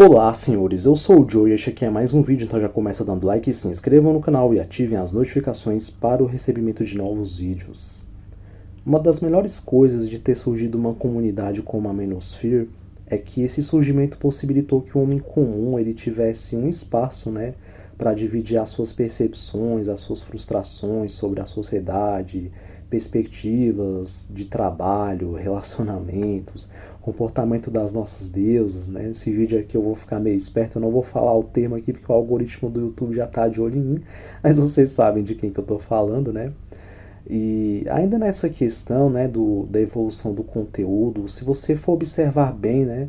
Olá, senhores, eu sou o Joe e este aqui é mais um vídeo, então já começa dando like, se inscrevam no canal e ativem as notificações para o recebimento de novos vídeos. Uma das melhores coisas de ter surgido uma comunidade como a Manosphere é que esse surgimento possibilitou que o homem comum ele tivesse um espaço, para dividir as suas percepções, as suas frustrações sobre a sociedade, perspectivas de trabalho, relacionamentos, comportamento das nossas deusas, né? Esse vídeo aqui eu vou ficar meio esperto, eu não vou falar o termo aqui porque o algoritmo do YouTube já está de olho em mim, mas vocês sabem de quem que eu estou falando, né? E ainda nessa questão, da evolução do conteúdo, se você for observar bem,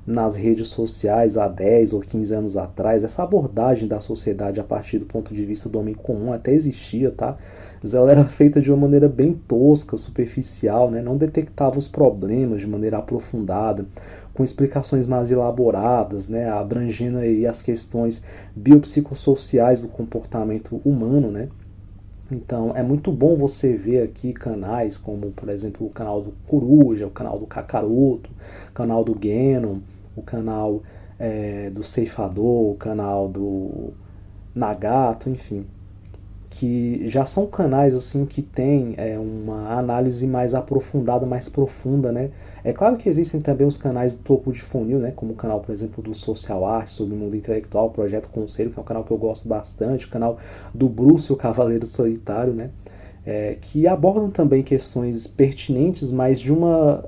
nas redes sociais há 10 ou 15 anos atrás, essa abordagem da sociedade a partir do ponto de vista do homem comum até existia, tá? Mas ela era feita de uma maneira bem tosca, superficial, né? Não detectava os problemas de maneira aprofundada, com explicações mais elaboradas, né? Abrangendo aí as questões biopsicossociais do comportamento humano, né? Então é muito bom você ver aqui canais como, por exemplo, o canal do Coruja, o canal do Kakaroto, o canal do Genon, o canal do Ceifador, o canal do Nagato, enfim, que já são canais assim que têm uma análise mais aprofundada, mais profunda, né? É claro que existem também os canais do topo de funil, né? Como o canal, por exemplo, do Social Art, sobre o mundo intelectual, o Projeto Conselho, que é um canal que eu gosto bastante, o canal do Bruce, o Cavaleiro Solitário, né? Que abordam também questões pertinentes, mas de uma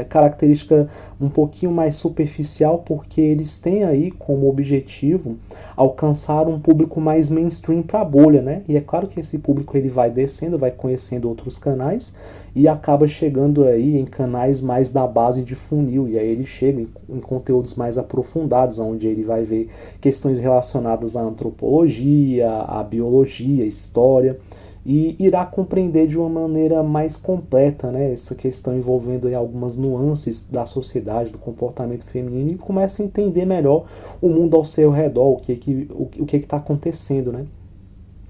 característica um pouquinho mais superficial, porque eles têm aí como objetivo alcançar um público mais mainstream para a bolha, né? E é claro que esse público ele vai descendo, vai conhecendo outros canais e acaba chegando aí em canais mais da base de funil, e aí ele chega em conteúdos mais aprofundados, onde ele vai ver questões relacionadas à antropologia, à biologia, história, e irá compreender de uma maneira mais completa, né, essa questão envolvendo aí algumas nuances da sociedade, do comportamento feminino, e começa a entender melhor o mundo ao seu redor, o que está acontecendo, né?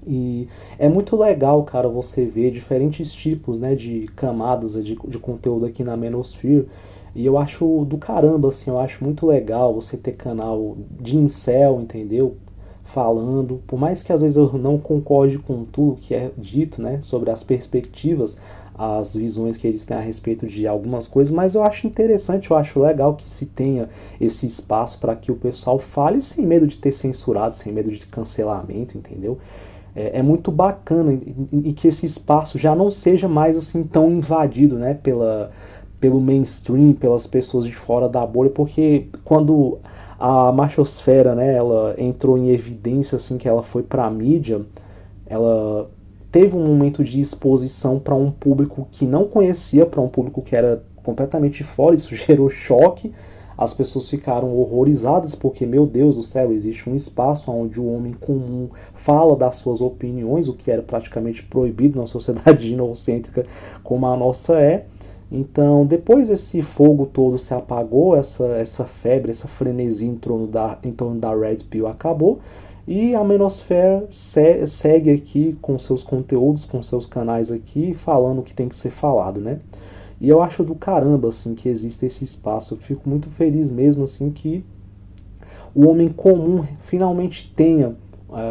E é muito legal, cara, você ver diferentes tipos, né, de camadas de conteúdo aqui na Manosphere. E eu acho do caramba, assim, eu acho muito legal você ter canal de incel, entendeu? Falando, por mais que às vezes eu não concorde com tudo que é dito, né, sobre as perspectivas, as visões que eles têm a respeito de algumas coisas, mas eu acho interessante, eu acho legal que se tenha esse espaço para que o pessoal fale sem medo de ter censurado, sem medo de cancelamento, entendeu? É muito bacana e que esse espaço já não seja mais assim tão invadido, né, pelo mainstream, pelas pessoas de fora da bolha, porque quando a machosfera, né, ela entrou em evidência, assim, que ela foi para a mídia, ela teve um momento de exposição para um público que não conhecia, para um público que era completamente fora, isso gerou choque, as pessoas ficaram horrorizadas porque, meu Deus do céu, existe um espaço onde o homem comum fala das suas opiniões, o que era praticamente proibido numa sociedade ginocêntrica como a nossa é. Então, depois esse fogo todo se apagou, essa febre, essa frenesi em torno da Red Pill acabou, e a Manosphere segue aqui com seus conteúdos, com seus canais aqui, falando o que tem que ser falado, né? E eu acho do caramba, assim, que existe esse espaço. Eu fico muito feliz mesmo, assim, que o homem comum finalmente tenha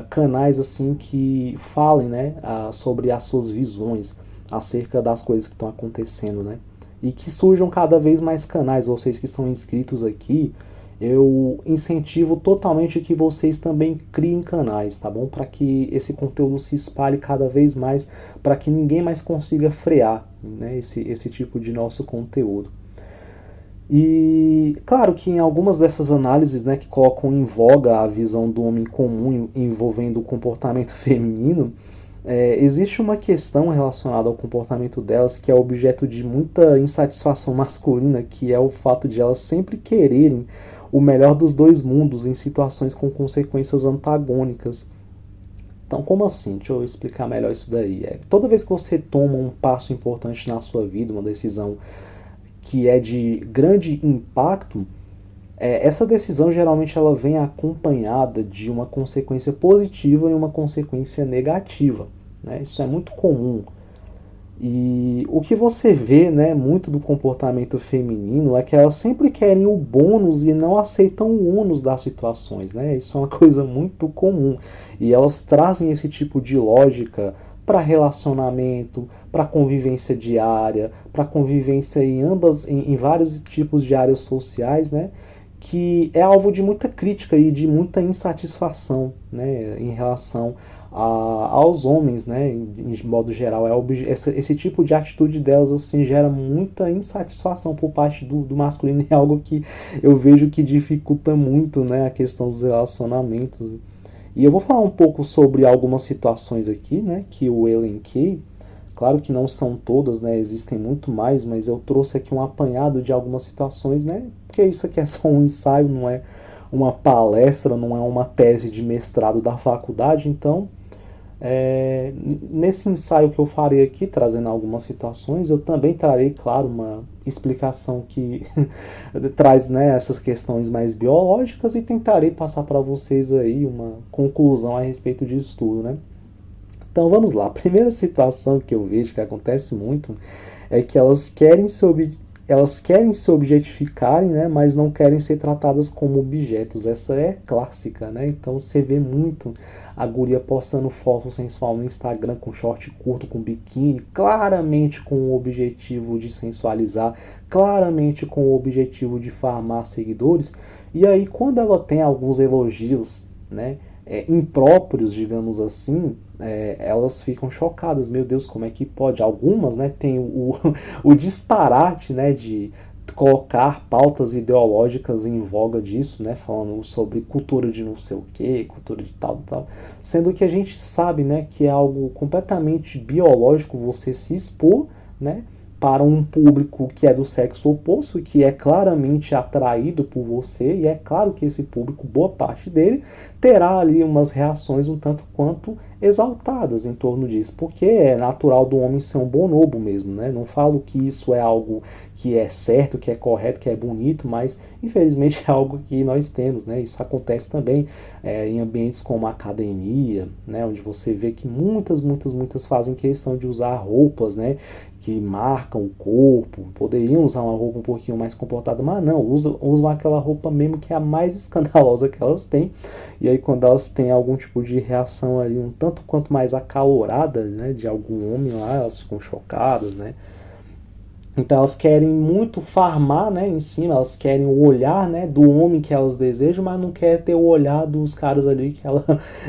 canais, assim, que falem, né, sobre as suas visões acerca das coisas que estão acontecendo, né? E que surjam cada vez mais canais. Vocês que são inscritos aqui, eu incentivo totalmente que vocês também criem canais, tá bom? Para que esse conteúdo se espalhe cada vez mais, para que ninguém mais consiga frear, né, esse tipo de nosso conteúdo. E claro que em algumas dessas análises, né, que colocam em voga a visão do homem comum envolvendo o comportamento feminino, existe uma questão relacionada ao comportamento delas que é objeto de muita insatisfação masculina, que é o fato de elas sempre quererem o melhor dos dois mundos em situações com consequências antagônicas. Então, como assim? Deixa eu explicar melhor isso daí. Toda vez que você toma um passo importante na sua vida, uma decisão que é de grande impacto, essa decisão geralmente ela vem acompanhada de uma consequência positiva e uma consequência negativa, né? Isso é muito comum. E o que você vê, né, muito do comportamento feminino é que elas sempre querem o bônus e não aceitam o ônus das situações, né? Isso é uma coisa muito comum. E elas trazem esse tipo de lógica para relacionamento, para convivência diária, para convivência em vários tipos de áreas sociais, né? Que é alvo de muita crítica e de muita insatisfação, né, em relação aos homens, né, em modo geral. Esse tipo de atitude delas assim gera muita insatisfação por parte do masculino, é algo que eu vejo que dificulta muito, né, a questão dos relacionamentos. E eu vou falar um pouco sobre algumas situações aqui, né, que eu elenquei. Claro que não são todas, né? Existem muito mais, mas eu trouxe aqui um apanhado de algumas situações, né? Porque isso aqui é só um ensaio, não é uma palestra, não é uma tese de mestrado da faculdade. Então, nesse ensaio que eu farei aqui, trazendo algumas situações, eu também trarei, claro, uma explicação que traz, né, essas questões mais biológicas e tentarei passar para vocês aí uma conclusão a respeito disso tudo, né? Então vamos lá. A primeira situação que eu vejo que acontece muito é que elas querem se objetificarem, né, mas não querem ser tratadas como objetos. Essa é clássica, né? Então você vê muito a guria postando foto sensual no Instagram com short curto, com biquíni, claramente com o objetivo de sensualizar, claramente com o objetivo de farmar seguidores. E aí quando ela tem alguns elogios, né, impróprios, digamos assim, elas ficam chocadas. Meu Deus, como é que pode? Algumas, né, tem o disparate, né, de colocar pautas ideológicas em voga disso, né, falando sobre cultura de não sei o que, cultura de tal, tal, sendo que a gente sabe, né, que é algo completamente biológico você se expor, né, para um público que é do sexo oposto, que é claramente atraído por você, e é claro que esse público, boa parte dele, terá ali umas reações um tanto quanto exaltadas em torno disso, porque é natural do homem ser um bonobo mesmo, né? Não falo que isso é algo que é certo, que é correto, que é bonito, mas infelizmente é algo que nós temos, né? Isso acontece também em ambientes como a academia, né? Onde você vê que muitas fazem questão de usar roupas, né, que marcam o corpo, poderiam usar uma roupa um pouquinho mais comportada, mas não, usam aquela roupa mesmo que é a mais escandalosa que elas têm. E aí quando elas têm algum tipo de reação ali um tanto quanto mais acalorada, né, de algum homem lá, elas ficam chocadas, né? Então elas querem muito farmar, né, em cima, elas querem o olhar, né, do homem que elas desejam, mas não quer ter o olhar dos caras ali que ela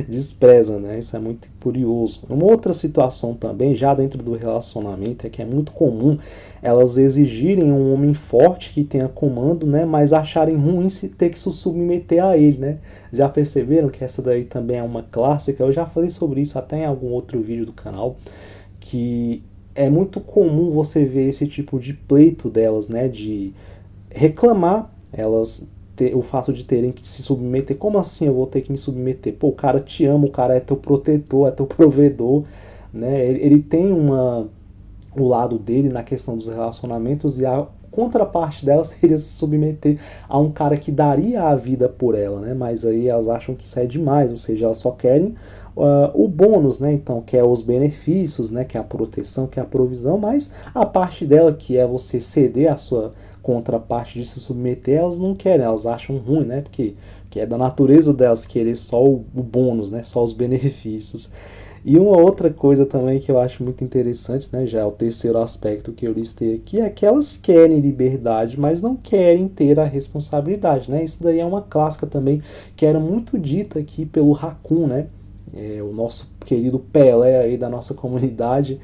despreza, né? Isso é muito curioso. Uma outra situação também, já dentro do relacionamento, é que é muito comum elas exigirem um homem forte que tenha comando, né, mas acharem ruim se ter que se submeter a ele, né? Já perceberam que essa daí também é uma clássica? Eu já falei sobre isso até em algum outro vídeo do canal, que é muito comum você ver esse tipo de pleito delas, né, de reclamar o fato de terem que se submeter. Como assim eu vou ter que me submeter? Pô, o cara te ama, o cara é teu protetor, é teu provedor, né? Ele tem o lado dele na questão dos relacionamentos e a contraparte dela seria se submeter a um cara que daria a vida por ela, né? Mas aí elas acham que isso é demais, ou seja, elas só querem o bônus, né? Então, que é os benefícios, né? Que é a proteção, que é a provisão, mas a parte dela, que é você ceder a sua contraparte de se submeter, elas não querem, elas acham ruim, né? Porque é da natureza delas querer só o bônus, né? Só os benefícios. E uma outra coisa também que eu acho muito interessante, né, já é o terceiro aspecto que eu listei aqui, é que elas querem liberdade, mas não querem ter a responsabilidade, né? Isso daí é uma clássica também, que era muito dita aqui pelo Raccoon, né? O nosso querido Pelé aí da nossa comunidade,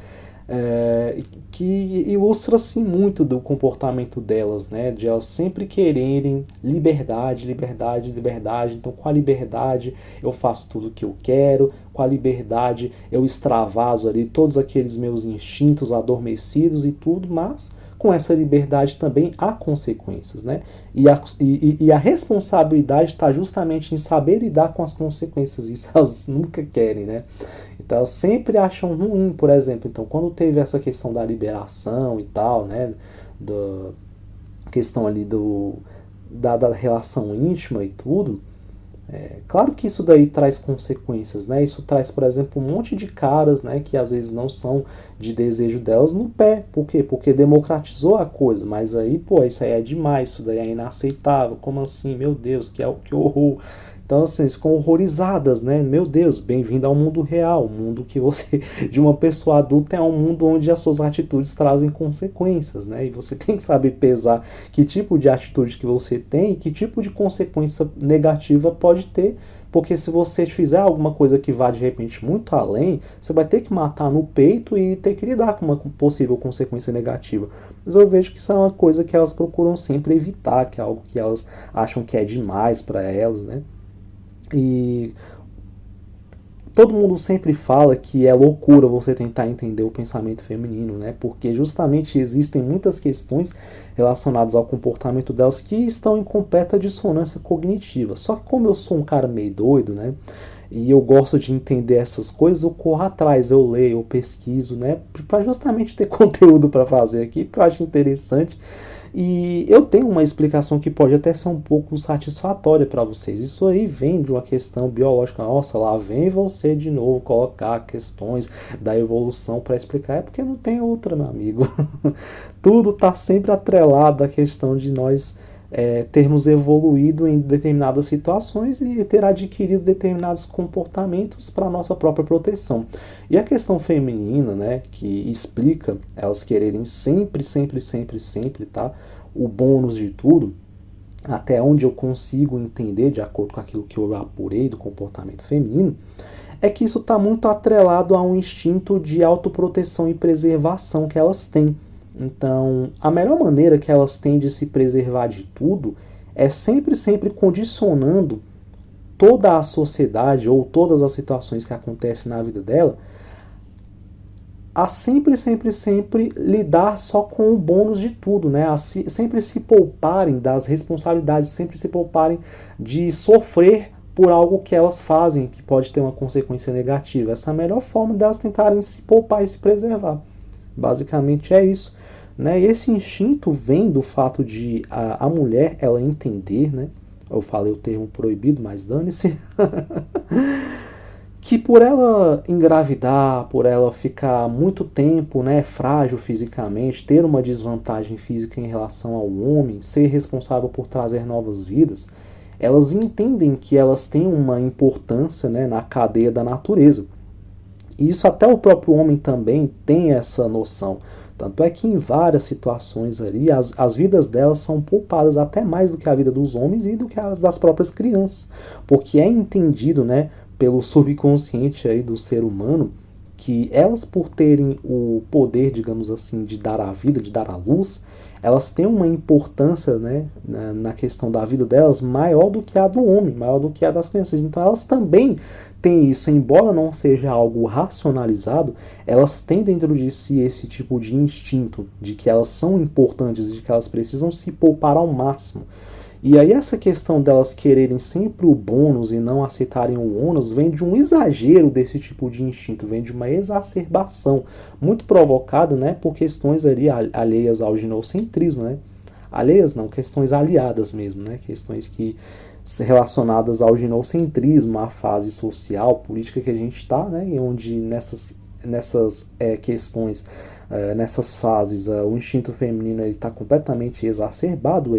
que ilustra assim muito do comportamento delas, né? De elas sempre quererem liberdade, liberdade, liberdade. Então, com a liberdade eu faço tudo o que eu quero, com a liberdade eu extravaso ali todos aqueles meus instintos adormecidos e tudo, mas com essa liberdade também há consequências, né? E a responsabilidade está justamente em saber lidar com as consequências. Isso elas nunca querem, né? Então elas sempre acham ruim, por exemplo. Então quando teve essa questão da liberação e tal, né? Da questão ali da relação íntima e tudo, Claro que isso daí traz consequências, né? Isso traz, por exemplo, um monte de caras, né, que às vezes não são de desejo delas no pé. Por quê? Porque democratizou a coisa. Mas aí, pô, isso aí é demais, isso daí é inaceitável. Como assim? Meu Deus, que horror. Então, assim, ficam horrorizadas, né? Meu Deus, bem-vindo ao mundo real. O mundo que você, de uma pessoa adulta, é um mundo onde as suas atitudes trazem consequências, né? E você tem que saber pesar que tipo de atitude que você tem e que tipo de consequência negativa pode ter. Porque se você fizer alguma coisa que vá de repente muito além, você vai ter que matar no peito e ter que lidar com uma possível consequência negativa. Mas eu vejo que isso é uma coisa que elas procuram sempre evitar, que é algo que elas acham que é demais para elas, né? E todo mundo sempre fala que é loucura você tentar entender o pensamento feminino, né? Porque justamente existem muitas questões relacionadas ao comportamento delas que estão em completa dissonância cognitiva. Só que como eu sou um cara meio doido, né? E eu gosto de entender essas coisas, eu corro atrás, eu leio, eu pesquiso, né? Para justamente ter conteúdo para fazer aqui, porque eu acho interessante. E eu tenho uma explicação que pode até ser um pouco satisfatória para vocês. Isso aí vem de uma questão biológica. Nossa, lá vem você de novo colocar questões da evolução para explicar. É porque não tem outra, meu amigo. Tudo está sempre atrelado à questão de nós termos evoluído em determinadas situações e ter adquirido determinados comportamentos para nossa própria proteção. E a questão feminina, né, que explica elas quererem sempre, sempre, sempre, sempre, tá, o bônus de tudo, até onde eu consigo entender, de acordo com aquilo que eu apurei do comportamento feminino, é que isso está muito atrelado a um instinto de autoproteção e preservação que elas têm. Então, a melhor maneira que elas têm de se preservar de tudo é sempre, sempre condicionando toda a sociedade ou todas as situações que acontecem na vida dela a sempre, sempre, sempre lidar só com o bônus de tudo, né? Sempre se pouparem das responsabilidades, sempre se pouparem de sofrer por algo que elas fazem, que pode ter uma consequência negativa. Essa é a melhor forma delas tentarem se poupar e se preservar. Basicamente é isso. Né? E esse instinto vem do fato de a mulher ela entender, né? Eu falei o termo proibido, mas dane-se. Que por ela engravidar, por ela ficar muito tempo, né, frágil fisicamente, ter uma desvantagem física em relação ao homem, ser responsável por trazer novas vidas, elas entendem que elas têm uma importância, né, na cadeia da natureza. E isso até o próprio homem também tem essa noção. Tanto é que em várias situações ali, as vidas delas são poupadas até mais do que a vida dos homens e do que as das próprias crianças. Porque é entendido, né, pelo subconsciente aí do ser humano, que elas, por terem o poder, digamos assim, de dar a vida, de dar a luz, elas têm uma importância, né, na questão da vida delas maior do que a do homem, maior do que a das crianças. Então elas também têm isso, embora não seja algo racionalizado, elas têm dentro de si esse tipo de instinto de que elas são importantes, de que elas precisam se poupar ao máximo. E aí essa questão delas quererem sempre o bônus e não aceitarem o ônus vem de um exagero desse tipo de instinto, vem de uma exacerbação muito provocada, né, por questões ali alheias ao ginocentrismo, né? Alheias não, questões aliadas mesmo, né? Questões que relacionadas ao ginocentrismo, à fase social, política que a gente está, né? E onde nessas questões, nessas fases, o instinto feminino está completamente exacerbado,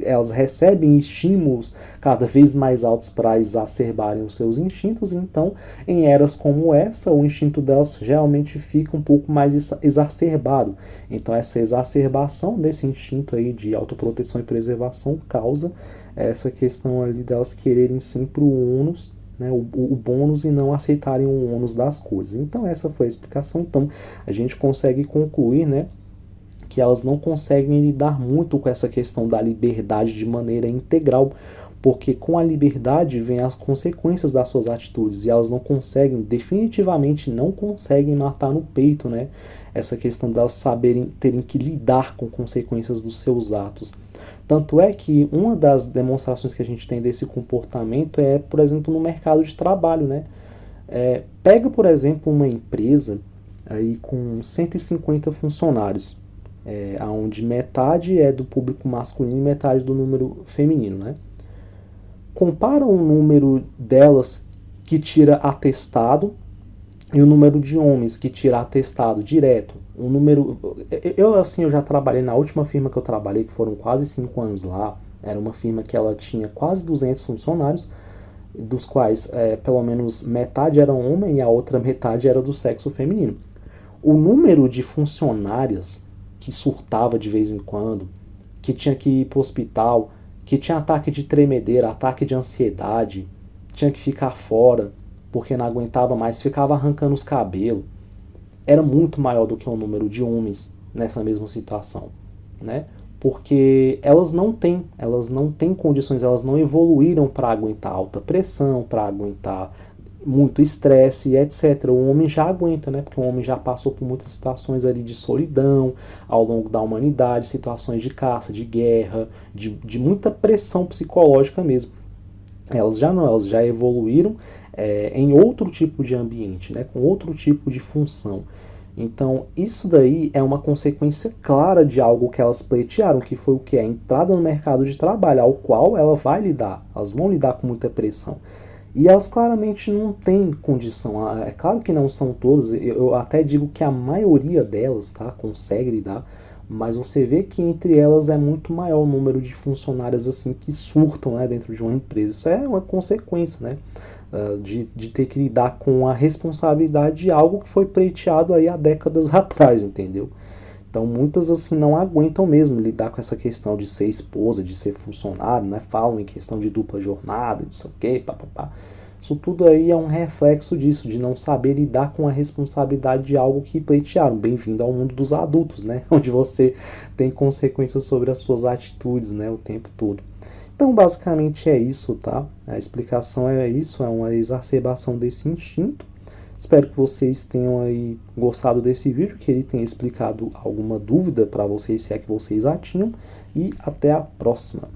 elas recebem estímulos cada vez mais altos para exacerbarem os seus instintos, então em eras como essa, o instinto delas realmente fica um pouco mais exacerbado. Então essa exacerbação desse instinto aí de autoproteção e preservação causa essa questão ali delas quererem sempre o ônus, né, o bônus e não aceitarem o ônus das coisas. Então essa foi a explicação. Então a gente consegue concluir, né, que elas não conseguem lidar muito com essa questão da liberdade de maneira integral, porque com a liberdade vem as consequências das suas atitudes e elas não conseguem, definitivamente não conseguem matar no peito, né, essa questão delas saberem, terem que lidar com consequências dos seus atos. Tanto é que uma das demonstrações que a gente tem desse comportamento é, por exemplo, no mercado de trabalho, né? Pega, por exemplo, uma empresa aí com 150 funcionários, onde metade é do público masculino e metade do número feminino, né? compara o número delas que tira atestado e o número de homens que tira atestado direto. O número, eu já trabalhei na última firma que eu trabalhei, que foram quase 5 anos lá. Era uma firma que ela tinha quase 200 funcionários, dos quais pelo menos metade era homem e a outra metade era do sexo feminino. O número de funcionárias que surtava de vez em quando, que tinha que ir para o hospital, que tinha ataque de tremedeira, ataque de ansiedade, tinha que ficar fora porque não aguentava mais, ficava arrancando os cabelos, era muito maior do que o número de homens nessa mesma situação, né? Porque elas não têm condições, elas não evoluíram para aguentar alta pressão, para aguentar muito estresse, etc. O homem já aguenta, né? Porque o homem já passou por muitas situações ali de solidão ao longo da humanidade, situações de caça, de guerra, de muita pressão psicológica mesmo. Elas já não, elas já evoluíram em outro tipo de ambiente, né? Com outro tipo de função. Então, isso daí é uma consequência clara de algo que elas pleitearam, que foi o que? A entrada no mercado de trabalho, ao qual ela vai lidar. Elas vão lidar com muita pressão. E elas claramente não têm condição. É claro que não são todas, eu até digo que a maioria delas, tá, consegue lidar, mas você vê que entre elas é muito maior o número de funcionárias assim que surtam, né, dentro de uma empresa. Isso é uma consequência, né, de ter que lidar com a responsabilidade de algo que foi pleiteado aí há décadas atrás, entendeu? Então muitas assim não aguentam mesmo lidar com essa questão de ser esposa, de ser funcionário, né? Falam em questão de dupla jornada, não sei o que, papapá. Isso tudo aí é um reflexo disso, de não saber lidar com a responsabilidade de algo que pleitearam. Bem-vindo ao mundo dos adultos, né? Onde você tem consequências sobre as suas atitudes, né? O tempo todo. Então, basicamente é isso, tá? A explicação é isso, é uma exacerbação desse instinto. Espero que vocês tenham aí gostado desse vídeo, que ele tenha explicado alguma dúvida para vocês, se é que vocês a tinham. E até a próxima.